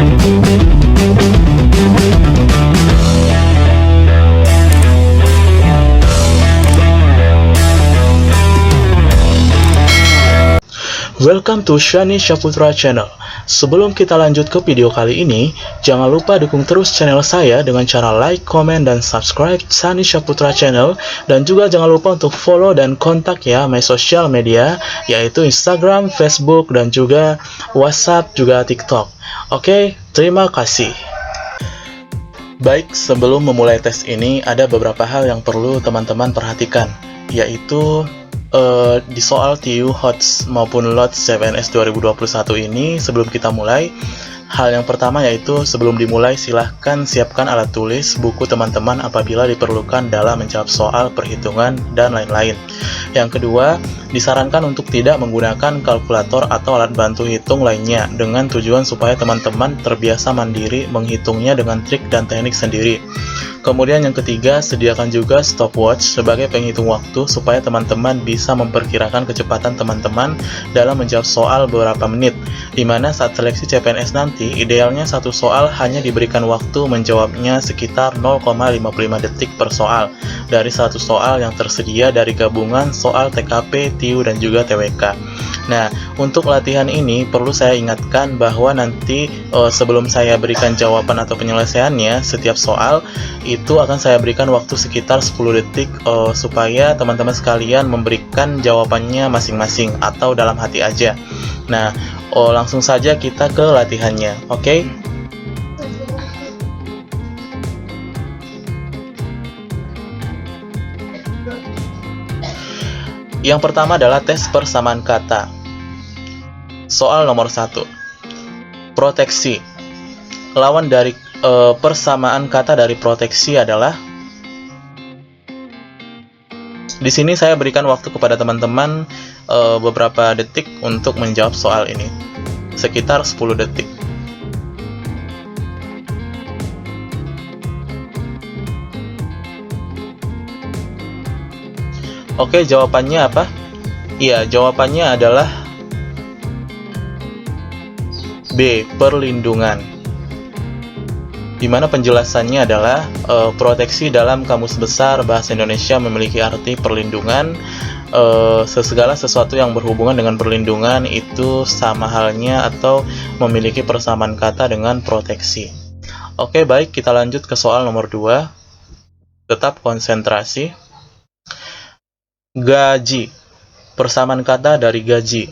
Welcome to Shani Syaputra Channel. Sebelum kita lanjut ke video kali ini, jangan lupa dukung terus channel saya dengan cara like, comment, dan subscribe Shani Syaputra Channel. Dan juga jangan lupa untuk follow dan kontak ya my sosial media, yaitu Instagram, Facebook, dan juga WhatsApp, juga TikTok. Oke, terima kasih. Baik, sebelum memulai tes ini, ada beberapa hal yang perlu teman-teman perhatikan, yaitu di soal TU HOTS maupun LOTS CPNS 2021 ini. Sebelum kita mulai, hal yang pertama yaitu sebelum dimulai silahkan siapkan alat tulis, buku teman-teman apabila diperlukan dalam menjawab soal, perhitungan, dan lain-lain. Yang kedua, disarankan untuk tidak menggunakan kalkulator atau alat bantu hitung lainnya, dengan tujuan supaya teman-teman terbiasa mandiri menghitungnya dengan trik dan teknik sendiri. Kemudian yang ketiga, sediakan juga stopwatch sebagai penghitung waktu supaya teman-teman bisa memperkirakan kecepatan teman-teman dalam menjawab soal beberapa menit, dimana saat seleksi CPNS nanti, idealnya satu soal hanya diberikan waktu menjawabnya sekitar 0,55 detik per soal, dari satu soal yang tersedia dari gabungan soal TKP, TIU, dan juga TWK. Nah, untuk latihan ini perlu saya ingatkan bahwa nanti sebelum saya berikan jawaban atau penyelesaiannya setiap soal, itu akan saya berikan waktu sekitar 10 detik supaya teman-teman sekalian memberikan jawabannya masing-masing atau dalam hati aja. Nah, langsung saja kita ke latihannya, oke? Yang pertama adalah tes persamaan kata. Soal nomor 1. Proteksi. Lawan dari persamaan kata dari proteksi adalah, di sini saya berikan waktu kepada teman-teman beberapa detik untuk menjawab soal ini, sekitar 10 detik. Oke, jawabannya apa? Iya, jawabannya adalah B, perlindungan. Dimana penjelasannya adalah proteksi dalam Kamus Besar Bahasa Indonesia memiliki arti perlindungan. Segala sesuatu yang berhubungan dengan perlindungan itu sama halnya atau memiliki persamaan kata dengan proteksi. Oke, baik, kita lanjut ke soal nomor 2. Tetap konsentrasi. Gaji. Persamaan kata dari gaji.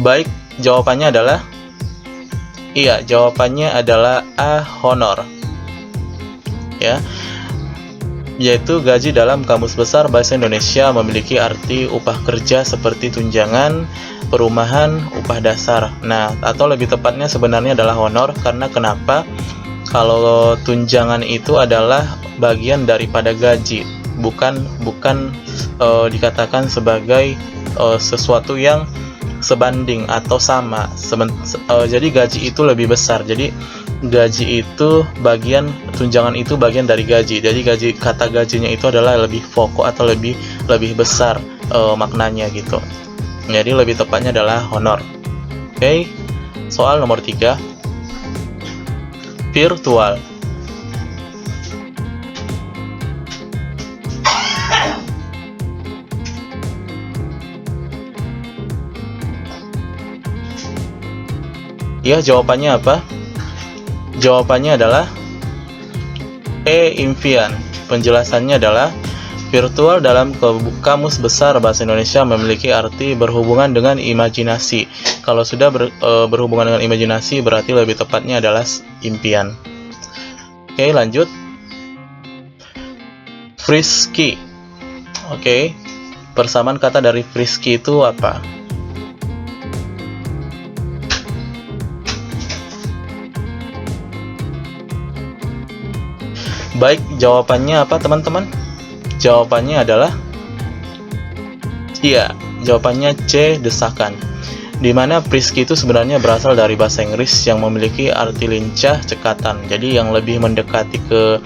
Baik, jawabannya adalah, iya, jawabannya adalah A, honor. Ya, yaitu gaji dalam Kamus Besar Bahasa Indonesia memiliki arti upah kerja seperti tunjangan, perumahan, upah dasar. Nah, atau lebih tepatnya sebenarnya adalah honor, karena kenapa? Kalau tunjangan itu adalah bagian daripada gaji, bukan dikatakan sebagai sesuatu yang sebanding atau sama. Jadi gaji itu lebih besar. Jadi gaji itu bagian, tunjangan itu bagian dari gaji. Jadi kata gajinya itu adalah lebih pokok atau lebih besar maknanya gitu. Jadi lebih tepatnya adalah honor. Oke. Soal nomor 3. Virtual. Ya, jawabannya apa? Jawabannya adalah E, impian. Penjelasannya adalah virtual dalam Kamus Besar Bahasa Indonesia memiliki arti berhubungan dengan imajinasi. Kalau sudah berhubungan dengan imajinasi, berarti lebih tepatnya adalah impian. Oke, lanjut. Frisky. Oke, persamaan kata dari frisky itu apa? Baik, jawabannya apa teman-teman? Jawabannya adalah, iya, jawabannya C, desakan. Dimana frisky itu sebenarnya berasal dari bahasa Inggris yang memiliki arti lincah, cekatan. Jadi yang lebih mendekati ke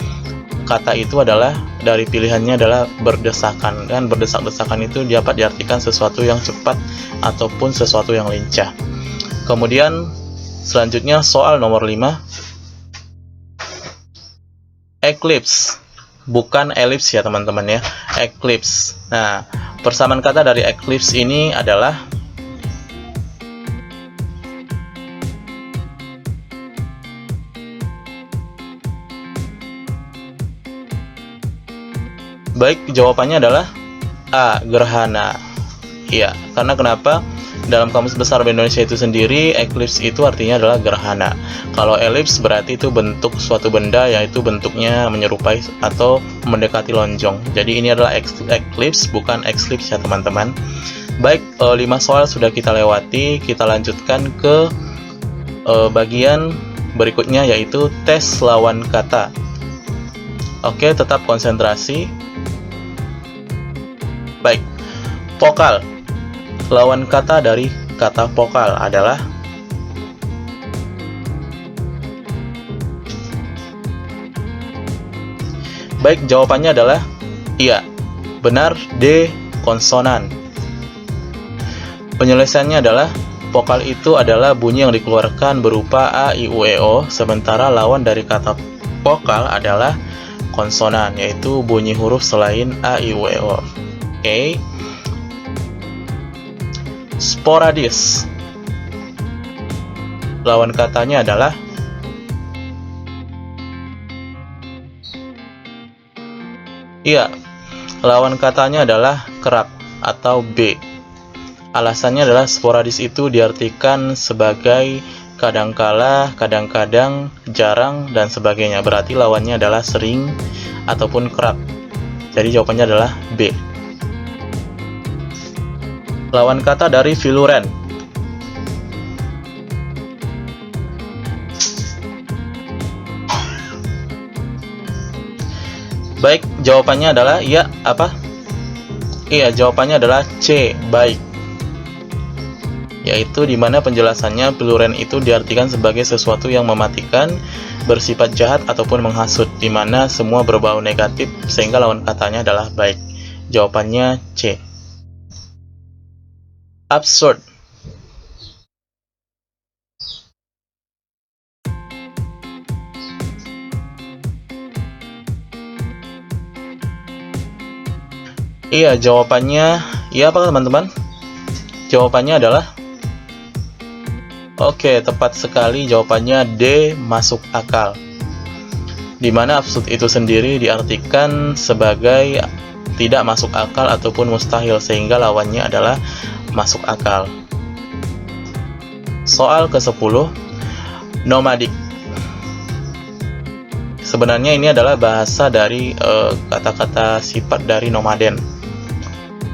kata itu adalah dari pilihannya adalah berdesakan, dan berdesak-desakan itu dapat diartikan sesuatu yang cepat ataupun sesuatu yang lincah. Kemudian selanjutnya soal nomor 5, eclipse, bukan ellipse ya teman-teman ya, eclipse. Nah, persamaan kata dari eclipse ini adalah baik, jawabannya adalah A, gerhana. Iya, karena kenapa? Dalam Kamus Besar Bahasa Indonesia itu sendiri, eclipse itu artinya adalah gerhana. Kalau ellipse berarti itu bentuk suatu benda, yaitu bentuknya menyerupai atau mendekati lonjong. Jadi ini adalah eclipse, bukan eclipse ya teman-teman. Baik, 5 soal sudah kita lewati. Kita lanjutkan ke bagian berikutnya, yaitu tes lawan kata. Oke, tetap konsentrasi. Baik, vokal. Lawan kata dari kata vokal adalah baik, jawabannya adalah iya, benar, D, konsonan. Penyelesaiannya adalah vokal itu adalah bunyi yang dikeluarkan berupa A, I, U, E, O, sementara lawan dari kata vokal adalah konsonan, yaitu bunyi huruf selain A, I, U, E, O. Oke. Sporadis. Lawan katanya adalah iya, lawan katanya adalah kerap atau B. Alasannya adalah sporadis itu diartikan sebagai kadangkala, kadang-kadang, jarang, dan sebagainya. Berarti lawannya adalah sering ataupun kerap. Jadi jawabannya adalah B. Lawan kata dari viluren. Baik, jawabannya adalah iya, apa? Iya, jawabannya adalah C, baik. Yaitu dimana penjelasannya viluren itu diartikan sebagai sesuatu yang mematikan, bersifat jahat ataupun menghasut, dimana semua berbau negatif, sehingga lawan katanya adalah baik. Jawabannya C. Absurd. Iya, jawabannya iya apa teman-teman? Jawabannya adalah oke, tepat sekali, jawabannya D, masuk akal. Dimana absurd itu sendiri diartikan sebagai tidak masuk akal ataupun mustahil, sehingga lawannya adalah masuk akal. Soal ke-10, nomadik. Sebenarnya ini adalah bahasa dari kata-kata sifat dari nomaden.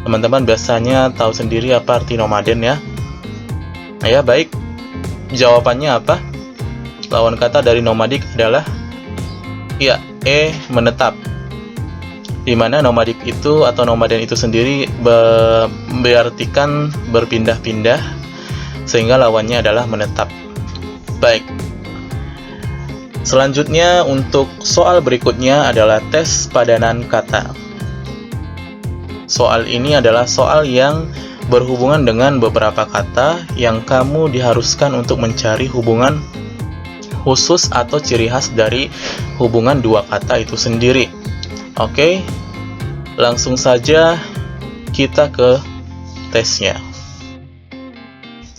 Teman-teman biasanya tahu sendiri apa arti nomaden ya. Ya, baik. Jawabannya apa? Lawan kata dari nomadik adalah ya, E, menetap. Dimana nomadik itu atau nomaden itu sendiri berartikan berpindah-pindah, sehingga lawannya adalah menetap. Baik. Selanjutnya untuk soal berikutnya adalah tes padanan kata. Soal ini adalah soal yang berhubungan dengan beberapa kata yang kamu diharuskan untuk mencari hubungan khusus atau ciri khas dari hubungan dua kata itu sendiri. Oke, langsung saja kita ke tesnya.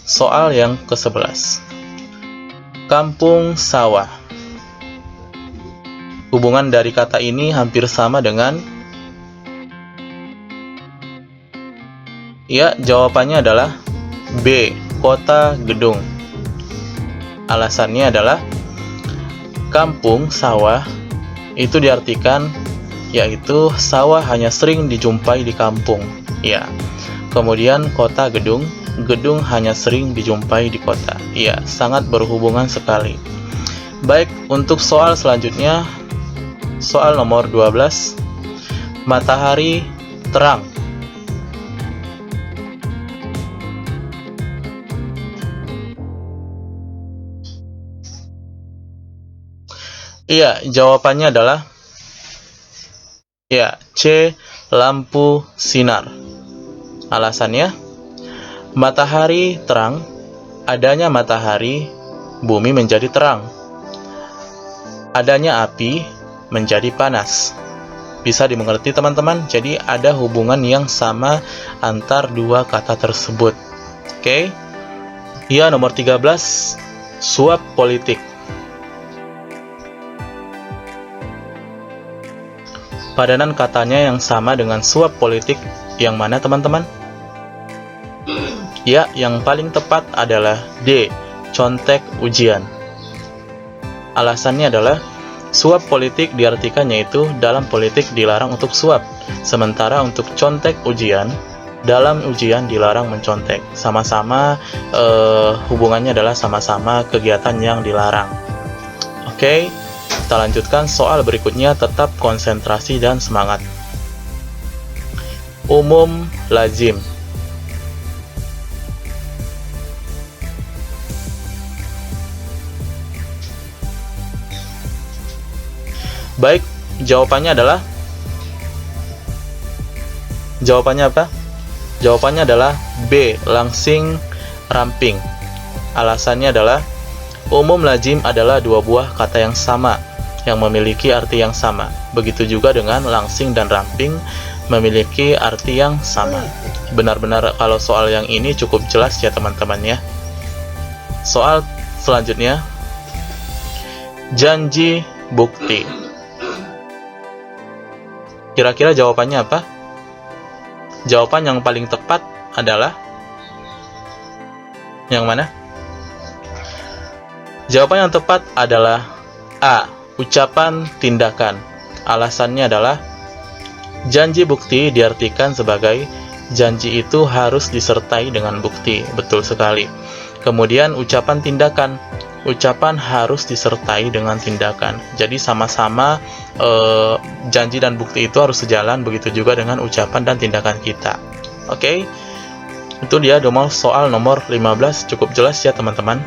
Soal yang ke-11. Kampung sawah. Hubungan dari kata ini hampir sama dengan ya, jawabannya adalah B, kota gedung. Alasannya adalah kampung sawah itu diartikan yaitu sawah hanya sering dijumpai di kampung. Ya. Kemudian kota gedung, gedung hanya sering dijumpai di kota. Ya, sangat berhubungan sekali. Baik, untuk soal selanjutnya, soal nomor 12. Matahari terang. Iya, jawabannya adalah Ya, C. Lampu sinar. Alasannya, matahari terang, adanya matahari, bumi menjadi terang. Adanya api, menjadi panas. Bisa dimengerti teman-teman? Jadi ada hubungan yang sama antar dua kata tersebut. Oke? Ya, nomor 13, suap politik. Padanan katanya yang sama dengan suap politik yang mana teman-teman? Ya, yang paling tepat adalah D. Contek ujian. Alasannya adalah suap politik diartikan yaitu dalam politik dilarang untuk suap, sementara untuk contek ujian, dalam ujian dilarang mencontek. Sama-sama hubungannya adalah sama-sama kegiatan yang dilarang. Oke, kita lanjutkan soal berikutnya, tetap konsentrasi dan semangat. Umum lazim. Baik, jawabannya adalah apa? Jawabannya adalah B. Langsing ramping. Alasannya adalah umum lazim adalah dua buah kata yang sama, yang memiliki arti yang sama. Begitu juga dengan langsing dan ramping memiliki arti yang sama. Benar-benar kalau soal yang ini cukup jelas ya teman-teman ya. Soal selanjutnya, janji bukti. Kira-kira jawabannya apa? Jawaban yang paling tepat adalah yang mana? Jawaban yang tepat adalah A. Ucapan tindakan. Alasannya adalah janji bukti diartikan sebagai janji itu harus disertai dengan bukti. Betul sekali. Kemudian ucapan tindakan. Ucapan harus disertai dengan tindakan. Jadi sama-sama janji dan bukti itu harus sejalan, begitu juga dengan ucapan dan tindakan kita. Oke, itu dia soal nomor 15, cukup jelas ya teman-teman.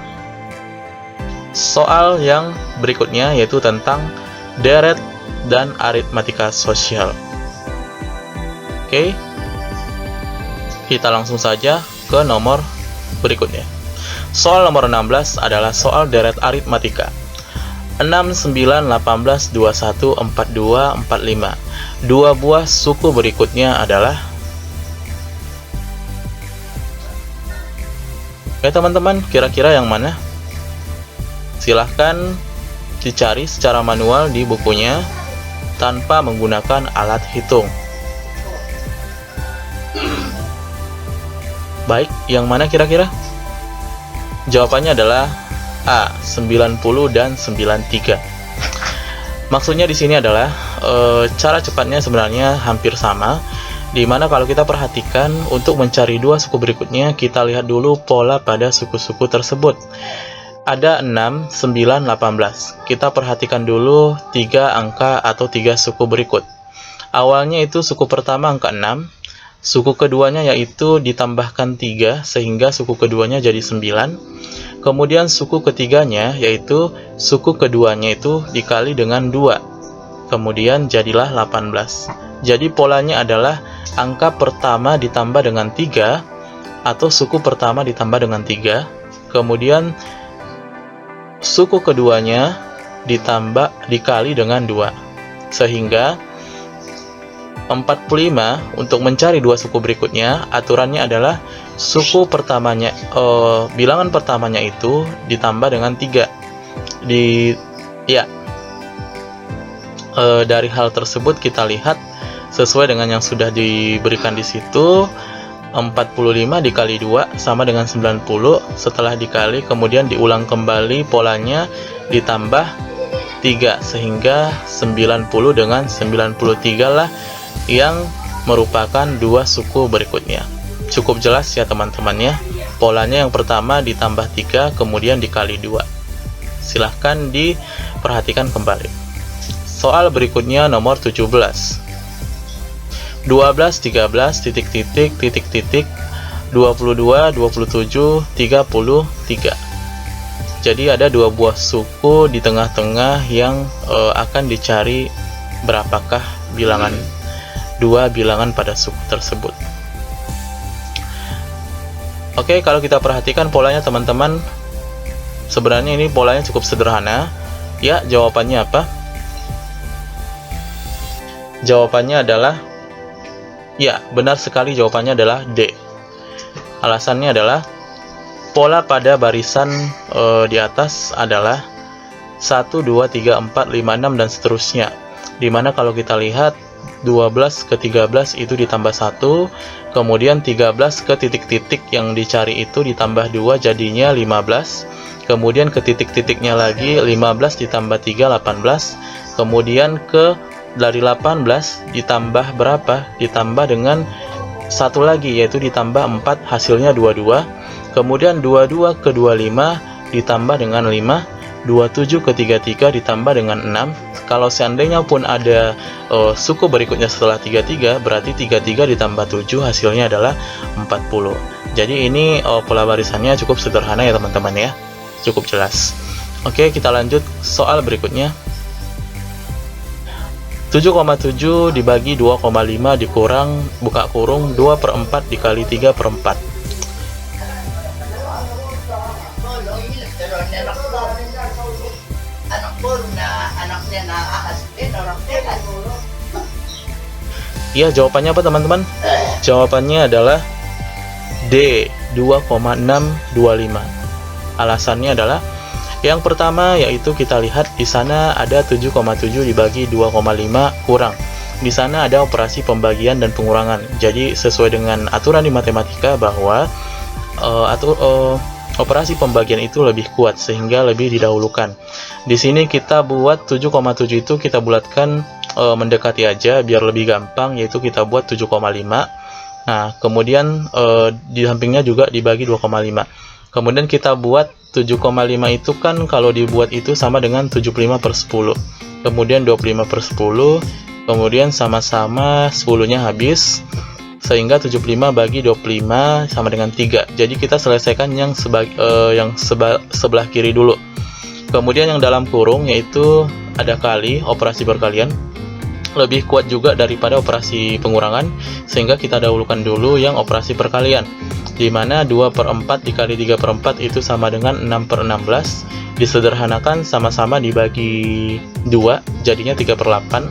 Soal yang berikutnya yaitu tentang deret dan aritmatika sosial. Oke, kita langsung saja ke nomor berikutnya. Soal nomor 16 adalah soal deret aritmatika. 6, 9, 18, 21, 42, 45. Dua buah suku berikutnya adalah... Oke teman-teman, kira-kira yang mana? Silahkan dicari secara manual di bukunya tanpa menggunakan alat hitung. Baik, yang mana kira-kira? Jawabannya adalah A. 90 dan 93. Maksudnya di sini adalah cara cepatnya sebenarnya hampir sama, dimana kalau kita perhatikan untuk mencari dua suku berikutnya, kita lihat dulu pola pada suku-suku tersebut. Ada 6, 9, 18. Kita perhatikan dulu 3 angka atau 3 suku berikut. Awalnya itu suku pertama angka 6, suku keduanya yaitu ditambahkan 3 sehingga suku keduanya jadi 9. Kemudian suku ketiganya yaitu suku keduanya itu dikali dengan 2. Kemudian jadilah 18. Jadi polanya adalah angka pertama ditambah dengan 3 atau suku pertama ditambah dengan 3. Kemudian suku keduanya dikali dengan 2. Sehingga 45. Untuk mencari dua suku berikutnya, aturannya adalah suku pertamanya, bilangan pertamanya itu ditambah dengan 3. Dari hal tersebut kita lihat sesuai dengan yang sudah diberikan di situ, 45 dikali 2 sama dengan 90. Setelah dikali kemudian diulang kembali polanya ditambah 3 sehingga 90 dengan 93 lah yang merupakan dua suku berikutnya. Cukup jelas ya teman-teman ya. Polanya yang pertama ditambah 3 kemudian dikali 2. Silahkan diperhatikan kembali. Soal berikutnya nomor 17. 12, 13, titik-titik, titik-titik, 22, 27, 33. Jadi ada dua buah suku di tengah-tengah yang akan dicari berapakah dua bilangan pada suku tersebut. Oke, kalau kita perhatikan polanya teman-teman, sebenarnya ini polanya cukup sederhana. Ya, jawabannya apa? Jawabannya adalah, ya, benar sekali, jawabannya adalah D. Alasannya adalah pola pada barisan di atas adalah 1, 2, 3, 4, 5, 6 dan seterusnya. Dimana kalau kita lihat 12 ke 13 itu ditambah 1, kemudian 13 ke titik-titik yang dicari itu ditambah 2 jadinya 15, kemudian ke titik-titiknya lagi 15 ditambah 3, 18, kemudian dari 18 ditambah berapa? Ditambah dengan 1 lagi, yaitu ditambah 4, hasilnya 22, kemudian 22 ke 25 ditambah dengan 5, 27 ke 33 ditambah dengan 6. Kalau seandainya pun ada suku berikutnya setelah 33, berarti 33 ditambah 7 hasilnya adalah 40. Jadi ini pola barisannya cukup sederhana ya teman-teman ya, cukup jelas. Oke, kita lanjut soal berikutnya. 7,7 dibagi 2,5 dikurang buka kurung 2/4 dikali 3/4. Iya, jawabannya apa teman-teman? Jawabannya adalah D, 2,625. Alasannya adalah yang pertama, yaitu kita lihat di sana ada 7,7 dibagi 2,5 kurang. Di sana ada operasi pembagian dan pengurangan. Jadi sesuai dengan aturan di matematika bahwa operasi pembagian itu lebih kuat sehingga lebih didahulukan. Di sini kita buat 7,7 itu kita bulatkan mendekati aja biar lebih gampang, yaitu kita buat 7,5. Nah, kemudian di sampingnya juga dibagi 2,5. Kemudian kita buat 7,5 itu kan kalau dibuat itu sama dengan 75/10. Kemudian 25/10, kemudian sama-sama 10-nya habis, sehingga 75 bagi 25 sama dengan 3. Jadi kita selesaikan yang sebelah kiri dulu. Kemudian yang dalam kurung yaitu ada kali, operasi perkalian. Lebih kuat juga daripada operasi pengurangan, sehingga kita dahulukan dulu yang operasi perkalian, di mana 2/4 dikali 3/4 itu sama dengan 6/16. Disederhanakan sama-sama dibagi 2 jadinya 3/8.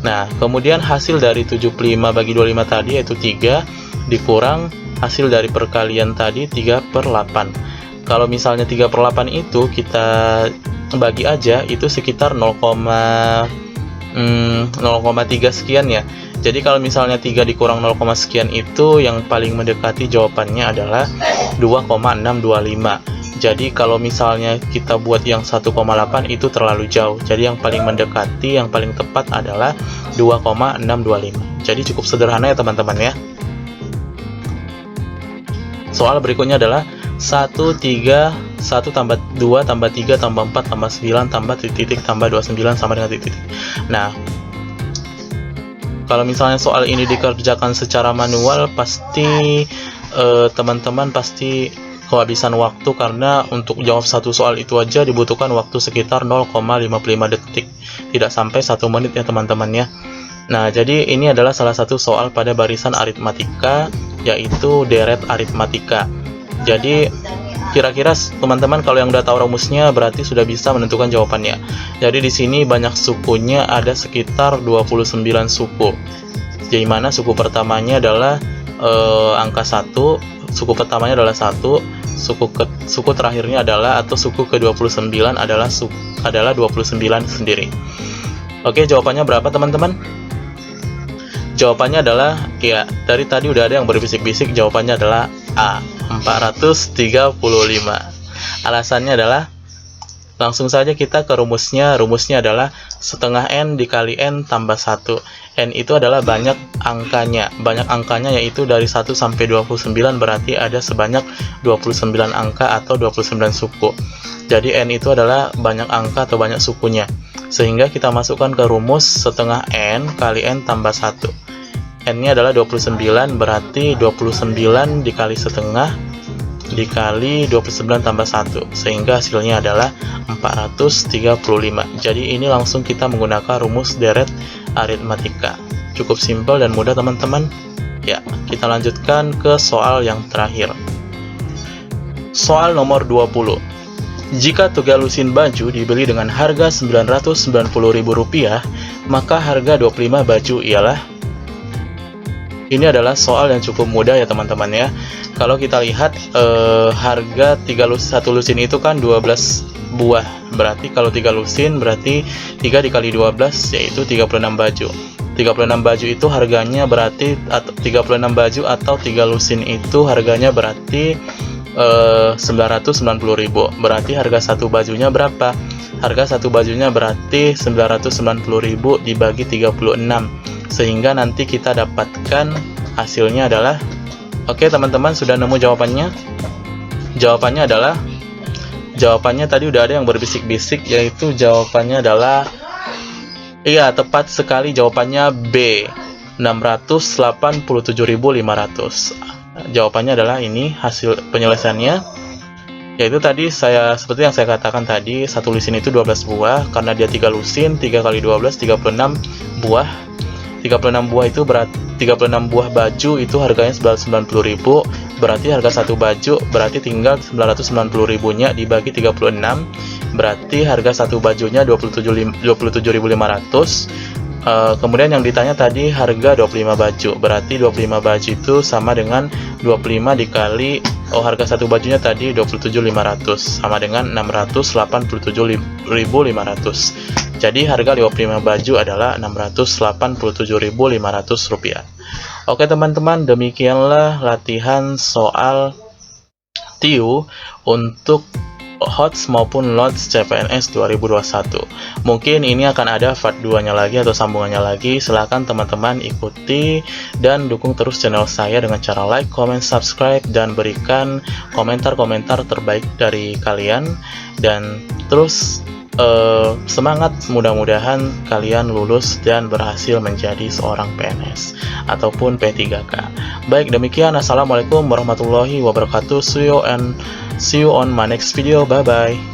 Nah, kemudian hasil dari 75 bagi 25 tadi yaitu 3 dikurang hasil dari perkalian tadi 3/8. Kalau misalnya 3/8 itu kita bagi aja, itu sekitar 0,3 sekian ya. Jadi kalau misalnya 3 dikurang 0, sekian itu yang paling mendekati jawabannya adalah 2,625. Jadi kalau misalnya kita buat yang 1,8 itu terlalu jauh. Jadi yang paling mendekati, yang paling tepat adalah 2,625. Jadi cukup sederhana ya teman-teman ya. Soal berikutnya adalah 1 tambah 2 tambah 3 tambah 4 tambah 9 tambah titik tambah 29 sama dengan titik. Nah, kalau misalnya soal ini dikerjakan secara manual, pasti teman-teman pasti kehabisan waktu, karena untuk jawab satu soal itu aja dibutuhkan waktu sekitar 0,55 detik, tidak sampai 1 menit ya teman-teman ya. Nah, jadi ini adalah salah satu soal pada barisan aritmatika, yaitu deret aritmatika. Jadi kira-kira teman-teman kalau yang udah tahu rumusnya berarti sudah bisa menentukan jawabannya. Jadi di sini banyak sukunya, ada sekitar 29 suku. Jadi mana suku pertamanya adalah angka 1, suku pertamanya adalah 1, suku terakhirnya adalah, atau suku ke-29 adalah 29 sendiri. Oke, jawabannya berapa teman-teman? Jawabannya adalah, ya dari tadi udah ada yang berbisik-bisik, jawabannya adalah A, 435. Alasannya adalah, langsung saja kita ke rumusnya. Rumusnya adalah setengah N dikali N tambah 1. N itu adalah banyak angkanya. Banyak angkanya yaitu dari 1 sampai 29, berarti ada sebanyak 29 angka atau 29 suku. Jadi N itu adalah banyak angka atau banyak sukunya. Sehingga kita masukkan ke rumus setengah N kali N tambah 1. N-nya adalah 29, berarti 29 dikali setengah dikali 29 tambah 1, sehingga hasilnya adalah 435. Jadi ini langsung kita menggunakan rumus deret aritmatika. Cukup simpel dan mudah teman-teman. Ya, kita lanjutkan ke soal yang terakhir. Soal nomor 20. Jika 3 lusin baju dibeli dengan harga Rp990.000, maka harga 25 baju ialah. Ini adalah soal yang cukup mudah ya teman-teman ya. Kalau kita lihat harga 1 lusin itu kan 12 buah. Berarti kalau 3 lusin berarti 3 dikali 12 yaitu 36 baju. 36 baju itu harganya berarti 36 baju atau 3 lusin itu harganya berarti 990.000. Berarti harga satu bajunya berapa? Harga satu bajunya berarti 990.000 dibagi 36. Sehingga nanti kita dapatkan hasilnya adalah, oke teman-teman, sudah nemu jawabannya? Jawabannya adalah, jawabannya tadi udah ada yang berbisik-bisik, yaitu jawabannya adalah, iya tepat sekali, jawabannya B, 687.500. Jawabannya adalah ini hasil penyelesaiannya, yaitu tadi seperti yang saya katakan tadi, satu lusin itu 12 buah, karena dia 3 lusin, 3 kali 12, 36 buah. 36 buah itu berarti 36 buah baju itu harganya 990.000, berarti harga satu baju berarti tinggal 990.000 nya dibagi 36, berarti harga satu bajunya 27.500. Kemudian yang ditanya tadi harga 25 baju, berarti 25 baju itu sama dengan 25 dikali harga satu bajunya tadi 27.500 sama dengan 687.500. Jadi harga 25 baju adalah Rp687.500. Oke teman-teman, demikianlah latihan soal TIU untuk HOTS maupun LOTS CPNS 2021. Mungkin ini akan ada part 2-nya lagi atau sambungannya lagi. Silahkan teman-teman ikuti dan dukung terus channel saya dengan cara like, comment, subscribe, dan berikan komentar-komentar terbaik dari kalian. Dan terus semangat, mudah-mudahan kalian lulus dan berhasil menjadi seorang PNS ataupun P3K. Baik, demikian. Assalamualaikum warahmatullahi wabarakatuh. See you on my next video. Bye bye.